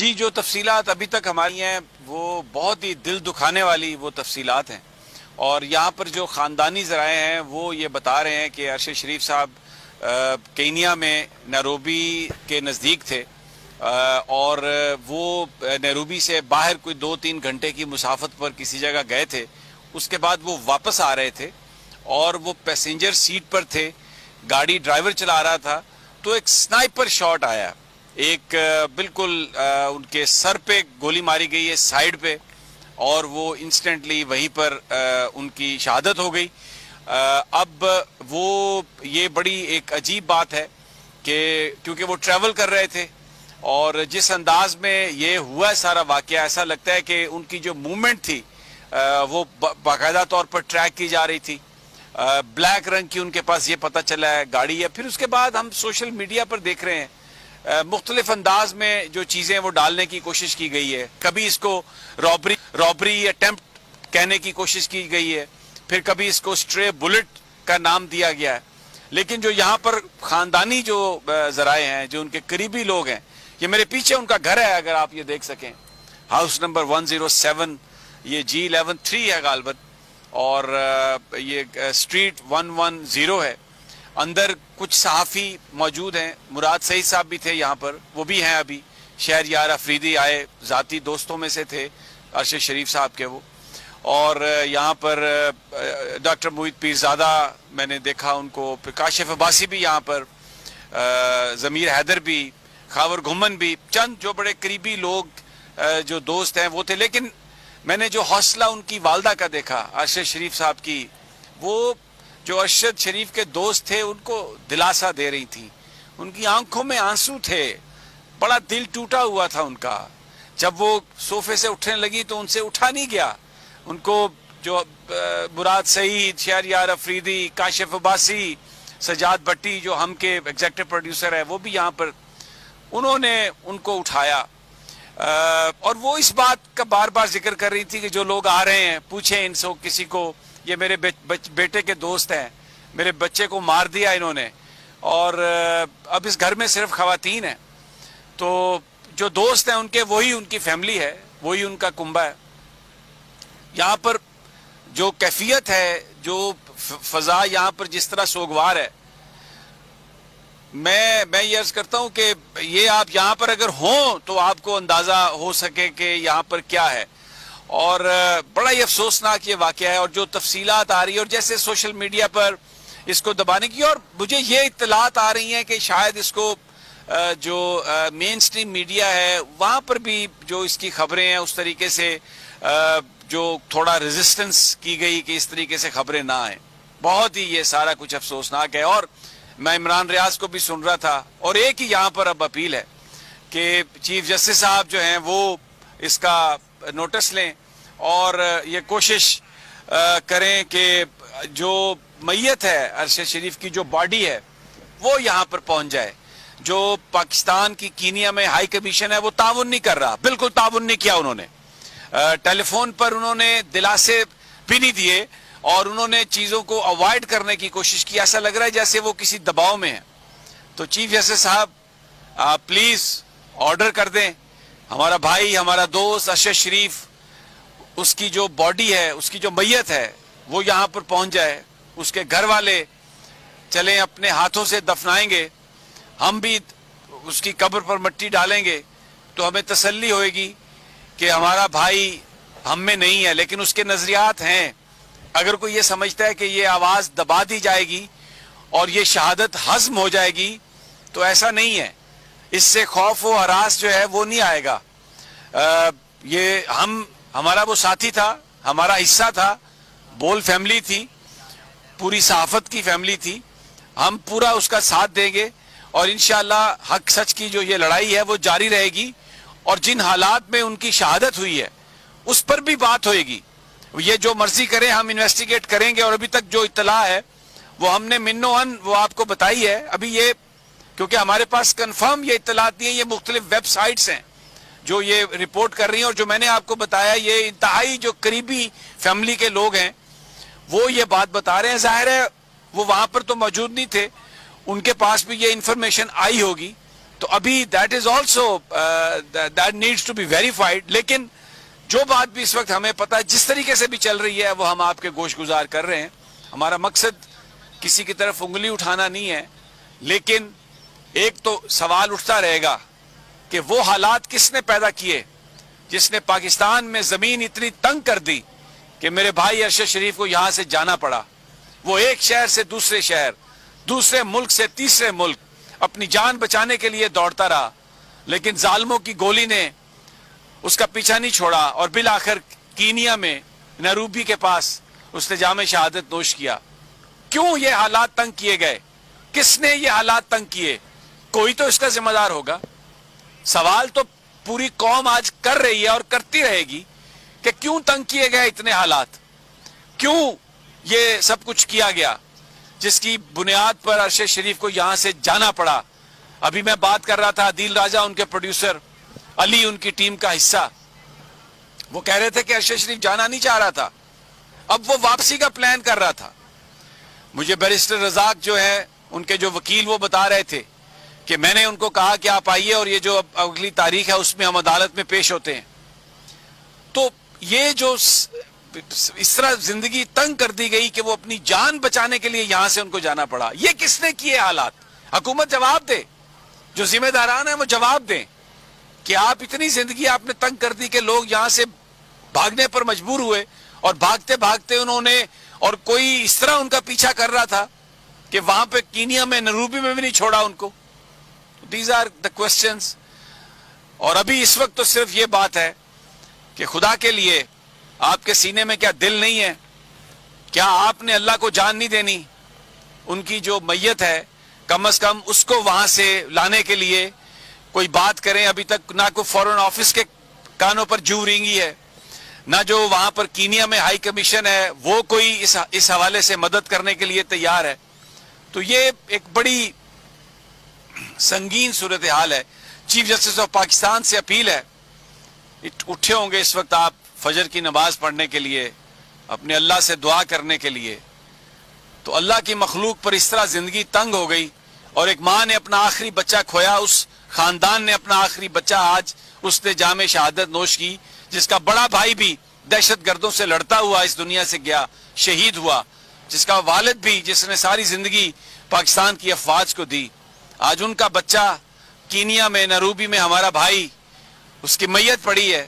جی جو تفصیلات ابھی تک ہماری ہیں وہ بہت ہی دل دکھانے والی وہ تفصیلات ہیں، اور یہاں پر جو خاندانی ذرائع ہیں وہ یہ بتا رہے ہیں کہ ارشد شریف صاحب کینیا میں نیروبی کے نزدیک تھے، اور وہ نیروبی سے باہر کوئی 2-3 گھنٹے کی مسافت پر کسی جگہ گئے تھے۔ اس کے بعد وہ واپس آ رہے تھے اور وہ پیسنجر سیٹ پر تھے، گاڑی ڈرائیور چلا رہا تھا، تو ایک سنائپر شاٹ آیا، ایک بالکل ان کے سر پہ گولی ماری گئی ہے سائیڈ پہ، اور وہ انسٹنٹلی وہیں پر ان کی شہادت ہو گئی۔ اب وہ یہ بڑی ایک عجیب بات ہے کہ کیونکہ وہ ٹریول کر رہے تھے، اور جس انداز میں یہ ہوا ہے سارا واقعہ، ایسا لگتا ہے کہ ان کی جو موومنٹ تھی وہ باقاعدہ طور پر ٹریک کی جا رہی تھی۔ بلیک رنگ کی ان کے پاس یہ پتہ چلا ہے گاڑی ہے۔ پھر اس کے بعد ہم سوشل میڈیا پر دیکھ رہے ہیں مختلف انداز میں جو چیزیں وہ ڈالنے کی کوشش کی گئی ہے، کبھی اس کو رابری اٹیمپٹ کہنے کی کوشش کی گئی ہے، پھر کبھی اس کو سٹرے بلٹ کا نام دیا گیا ہے، لیکن جو یہاں پر خاندانی جو ذرائع ہیں، جو ان کے قریبی لوگ ہیں، یہ میرے پیچھے ان کا گھر ہے، اگر آپ یہ دیکھ سکیں، ہاؤس نمبر 107، یہ G113 ہے غالباً، اور یہ اسٹریٹ 110 ہے۔ اندر کچھ صحافی موجود ہیں، مراد سعید صاحب بھی تھے یہاں پر، وہ بھی ہیں ابھی، شہریار افریدی آئے، ذاتی دوستوں میں سے تھے ارشد شریف صاحب کے وہ، اور یہاں پر ڈاکٹر موحید پیرزادہ میں نے دیکھا ان کو، پھر کاشف عباسی بھی یہاں پر، ضمیر حیدر بھی، خاور گھمن بھی، چند جو بڑے قریبی لوگ جو دوست ہیں وہ تھے۔ لیکن میں نے جو حوصلہ ان کی والدہ کا دیکھا ارشد شریف صاحب کی، وہ جو ارشد شریف کے دوست تھے ان کو دلاسا دے رہی تھیں، ان کی آنکھوں میں آنسو تھے، بڑا دل ٹوٹا ہوا تھا ان کا۔ جب وہ صوفے سے اٹھنے لگی تو ان سے اٹھا نہیں گیا، ان کو جو مراد سعید، شہریار افریدی، کاشف عباسی، سجاد بٹی جو ہم کے ایگزیکٹو پروڈیوسر ہے، وہ بھی یہاں پر، انہوں نے ان کو اٹھایا، اور وہ اس بات کا بار بار ذکر کر رہی تھی کہ جو لوگ آ رہے ہیں پوچھیں ان سے کسی کو، یہ میرے بیٹے کے دوست ہیں، میرے بچے کو مار دیا انہوں نے، اور اب اس گھر میں صرف خواتین ہیں، تو جو دوست ہیں ان کے وہی ان کی فیملی ہے، وہی ان کا کنبہ ہے۔ یہاں پر جو کیفیت ہے، جو فضا یہاں پر جس طرح سوگوار ہے، میں یہ عرض کرتا ہوں کہ یہ آپ یہاں پر اگر ہوں تو آپ کو اندازہ ہو سکے کہ یہاں پر کیا ہے، اور بڑا ہی افسوسناک یہ واقعہ ہے، اور جو تفصیلات آ رہی ہے، اور جیسے سوشل میڈیا پر اس کو دبانے کی، اور مجھے یہ اطلاعات آ رہی ہیں کہ شاید اس کو جو مین سٹریم میڈیا ہے وہاں پر بھی جو اس کی خبریں ہیں اس طریقے سے جو تھوڑا ریزسٹنس کی گئی کہ اس طریقے سے خبریں نہ آئیں۔ بہت ہی یہ سارا کچھ افسوسناک ہے، اور میں عمران ریاض کو بھی سن رہا تھا، اور ایک ہی یہاں پر اب اپیل ہے کہ چیف جسٹس صاحب جو ہیں وہ اس کا نوٹس لیں اور یہ کوشش کریں کہ جو میت ہے ارشد شریف کی، جو باڈی ہے وہ یہاں پر پہنچ جائے۔ جو پاکستان کی کینیا میں ہائی کمیشن ہے وہ تعاون نہیں کر رہا، بالکل تعاون نہیں کیا انہوں نے، ٹیلی فون پر انہوں نے دلاسے بھی نہیں دیے، اور انہوں نے چیزوں کو اوائڈ کرنے کی کوشش کی، ایسا لگ رہا ہے جیسے وہ کسی دباؤ میں ہیں۔ تو چیف جسٹس صاحب آپ پلیز آرڈر کر دیں، ہمارا بھائی، ہمارا دوست ارشد شریف، اس کی جو باڈی ہے، اس کی جو میت ہے وہ یہاں پر پہنچ جائے، اس کے گھر والے چلیں اپنے ہاتھوں سے دفنائیں گے، ہم بھی اس کی قبر پر مٹی ڈالیں گے، تو ہمیں تسلی ہوئے گی کہ ہمارا بھائی ہم میں نہیں ہے، لیکن اس کے نظریات ہیں۔ اگر کوئی یہ سمجھتا ہے کہ یہ آواز دبا دی جائے گی اور یہ شہادت ہضم ہو جائے گی، تو ایسا نہیں ہے، اس سے خوف و ہراس جو ہے وہ نہیں آئے گا۔ یہ ہمارا وہ ساتھی تھا، ہمارا حصہ تھا، بول فیملی تھی، پوری صحافت کی فیملی تھی، ہم پورا اس کا ساتھ دیں گے، اور انشاءاللہ حق سچ کی جو یہ لڑائی ہے وہ جاری رہے گی، اور جن حالات میں ان کی شہادت ہوئی ہے اس پر بھی بات ہوئے گی۔ یہ جو مرضی کریں ہم انویسٹیگیٹ کریں گے، اور ابھی تک جو اطلاع ہے وہ ہم نے منوان وہ آپ کو بتائی ہے۔ ابھی یہ کیونکہ ہمارے پاس کنفرم یہ اطلاعات نہیں ہے، یہ مختلف ویب سائٹس ہیں جو یہ رپورٹ کر رہی ہیں، اور جو میں نے آپ کو بتایا یہ انتہائی جو قریبی فیملی کے لوگ ہیں وہ یہ بات بتا رہے ہیں۔ ظاہر ہے وہ وہاں پر تو موجود نہیں تھے، ان کے پاس بھی یہ انفارمیشن آئی ہوگی، تو ابھی that is also that needs to be verified. لیکن جو بات بھی اس وقت ہمیں پتا ہے جس طریقے سے بھی چل رہی ہے وہ ہم آپ کے گوش گزار کر رہے ہیں. ہمارا مقصد کسی کی طرف انگلی اٹھانا نہیں ہے, لیکن ایک تو سوال اٹھتا رہے گا کہ وہ حالات کس نے پیدا کیے جس نے پاکستان میں زمین اتنی تنگ کر دی کہ میرے بھائی ارشد شریف کو یہاں سے جانا پڑا. وہ ایک شہر سے دوسرے شہر, دوسرے ملک سے تیسرے ملک اپنی جان بچانے کے لیے دوڑتا رہا, لیکن ظالموں کی گولی نے اس کا پیچھا نہیں چھوڑا اور بالآخر کینیا میں نیروبی کے پاس اس نے جام شہادت نوش کیا. کیوں یہ حالات تنگ کیے گئے؟ کس نے یہ حالات تنگ کیے؟ کوئی تو اس کا ذمہ دار ہوگا. سوال تو پوری قوم آج کر رہی ہے اور کرتی رہے گی کہ کیوں تنگ کیے گئے اتنے حالات, کیوں یہ سب کچھ کیا گیا جس کی بنیاد پر ارشد شریف کو یہاں سے جانا پڑا. ابھی میں بات کر رہا تھا, عدیل راجہ ان کے پروڈیوسر, علی ان کی ٹیم کا حصہ, وہ کہہ رہے تھے کہ ارشد شریف جانا نہیں چاہ رہا تھا, اب وہ واپسی کا پلان کر رہا تھا. مجھے بیرسٹر رزاق جو ہے ان کے جو وکیل وہ بتا رہے تھے کہ میں نے ان کو کہا کہ آپ آئیے اور یہ جو اگلی تاریخ ہے اس میں ہم عدالت میں پیش ہوتے ہیں. تو یہ جو اس طرح زندگی تنگ کر دی گئی کہ وہ اپنی جان بچانے کے لیے یہاں سے ان کو جانا پڑا, یہ کس نے کیے حالات؟ حکومت جواب دے, جو ذمہ داران ہیں وہ جواب دیں کہ آپ اتنی زندگی آپ نے تنگ کر دی کہ لوگ یہاں سے بھاگنے پر مجبور ہوئے, اور بھاگتے بھاگتے انہوں نے, اور کوئی اس طرح ان کا پیچھا کر رہا تھا کہ وہاں پہ کینیا میں نیروبی میں بھی نہیں چھوڑا ان کو. These are the questions. اور ابھی اس وقت تو صرف یہ بات ہے کہ خدا کے لیے آپ کے سینے میں کیا دل نہیں ہے؟ کیا آپ نے اللہ کو جان نہیں دینی؟ ان کی جو میت ہے کم از کم اس کو وہاں سے لانے کے لیے کوئی بات کریں. ابھی تک نہ کوئی فورن آفس کے کانوں پر جو رینگی ہے, نہ جو وہاں پر کینیا میں ہائی کمیشن ہے وہ کوئی اس حوالے سے مدد کرنے کے لیے تیار ہے. تو یہ ایک بڑی سنگین صورتحال ہے. چیف جسٹس آف پاکستان سے اپیل ہے, اٹھے ہوں گے اس وقت آپ فجر کی نماز پڑھنے کے لیے, اپنے اللہ سے دعا کرنے کے لیے, تو اللہ کی مخلوق پر اس طرح زندگی تنگ ہو گئی, اور ایک ماں نے اپنا آخری بچہ کھویا, اس خاندان نے اپنا آخری بچہ, آج اس نے جام شہادت نوش کی, جس کا بڑا بھائی بھی دہشت گردوں سے لڑتا ہوا اس دنیا سے گیا, شہید ہوا, جس کا والد بھی جس نے ساری زندگی پاکستان کی افواج کو دی, آج ان کا بچہ کینیا میں نیروبی میں ہمارا بھائی, اس کی میت پڑی ہے.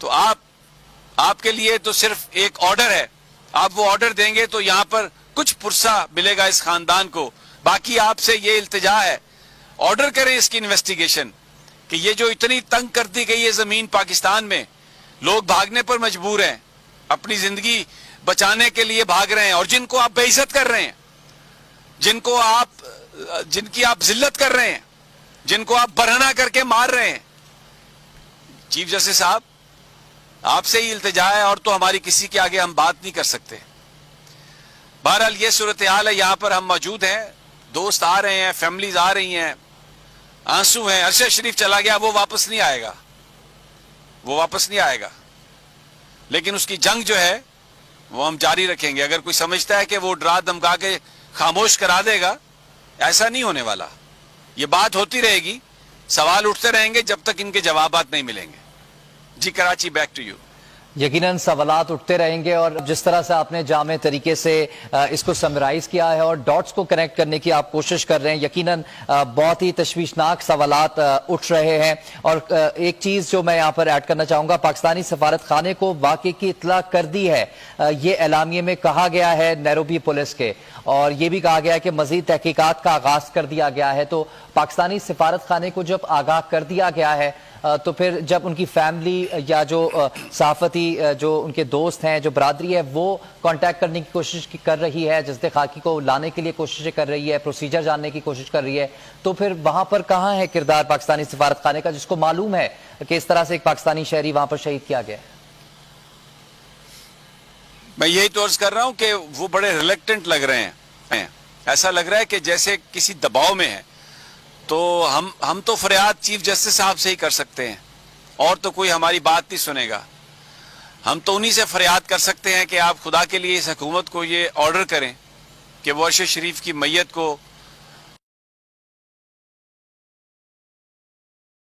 تو آپ کے لیے تو صرف ایک آرڈر ہے, آپ وہ آرڈر دیں گے تو یہاں پر کچھ پرسہ ملے گا اس خاندان کو. باقی آپ سے یہ التجا ہے, آرڈر کریں اس کی انویسٹیگیشن, کہ یہ جو اتنی تنگ کر دی گئی ہے زمین پاکستان میں, لوگ بھاگنے پر مجبور ہیں, اپنی زندگی بچانے کے لیے بھاگ رہے ہیں, اور جن کو آپ بے عزت کر رہے ہیں, جن کی آپ ذلت کر رہے ہیں, جن کو آپ برہنہ کر کے مار رہے ہیں. چیف جسٹس صاحب, آپ سے ہی التجا ہے, اور تو ہماری کسی کے آگے ہم بات نہیں کر سکتے. بہرحال یہ صورتحال ہے, یہاں پر ہم موجود ہیں, دوست آ رہے ہیں, فیملیز آ رہی ہیں, آنسو ہیں. ارشد شریف چلا گیا, وہ واپس نہیں آئے گا, وہ واپس نہیں آئے گا, لیکن اس کی جنگ جو ہے وہ ہم جاری رکھیں گے. اگر کوئی سمجھتا ہے کہ وہ ڈرا دھمکا کے خاموش کرا دے گا, ایسا نہیں ہونے والا. یہ بات ہوتی رہے گی, سوال اٹھتے رہیں گے جب تک ان کے جوابات نہیں ملیں گے. جی کراچی, بیک ٹو یو. یقیناً سوالات اٹھتے رہیں گے, اور جس طرح سے آپ نے جامع طریقے سے اس کو سمرائز کیا ہے اور ڈاٹس کو کنیکٹ کرنے کی آپ کوشش کر رہے ہیں, یقیناً بہت ہی تشویشناک سوالات اٹھ رہے ہیں. اور ایک چیز جو میں یہاں پر ایڈ کرنا چاہوں گا, پاکستانی سفارت خانے کو واقعے کی اطلاع کر دی ہے. یہ اعلامیے میں کہا گیا ہے نیروبی پولیس کے, اور یہ بھی کہا گیا ہے کہ مزید تحقیقات کا آغاز کر دیا گیا ہے. تو پاکستانی سفارت خانے کو جب آگاہ کر دیا گیا ہے, تو پھر جب ان کی فیملی یا جو صحافتی جو ان کے دوست ہیں, جو برادری ہے, وہ کانٹیکٹ کرنے کی کوشش کر رہی ہے, جسد خاکی کو لانے کے لیے کوششیں کر رہی ہے, پروسیجر جاننے کی کوشش کر رہی ہے, تو پھر وہاں پر کہاں ہے کردار پاکستانی سفارت خانے کا, جس کو معلوم ہے کہ اس طرح سے ایک پاکستانی شہری وہاں پر شہید کیا گیا ہے؟ میں یہی تو عرض کر رہا ہوں کہ وہ بڑے ریلیکٹنٹ لگ رہے ہیں, ایسا لگ رہا ہے کہ جیسے کسی دباؤ میں ہے. تو ہم تو فریاد چیف جسٹس صاحب سے ہی کر سکتے ہیں, اور تو کوئی ہماری بات نہیں سنے گا. ہم تو انہی سے فریاد کر سکتے ہیں کہ آپ خدا کے لیے اس حکومت کو یہ آرڈر کریں کہ وہ ارشد شریف کی میت کو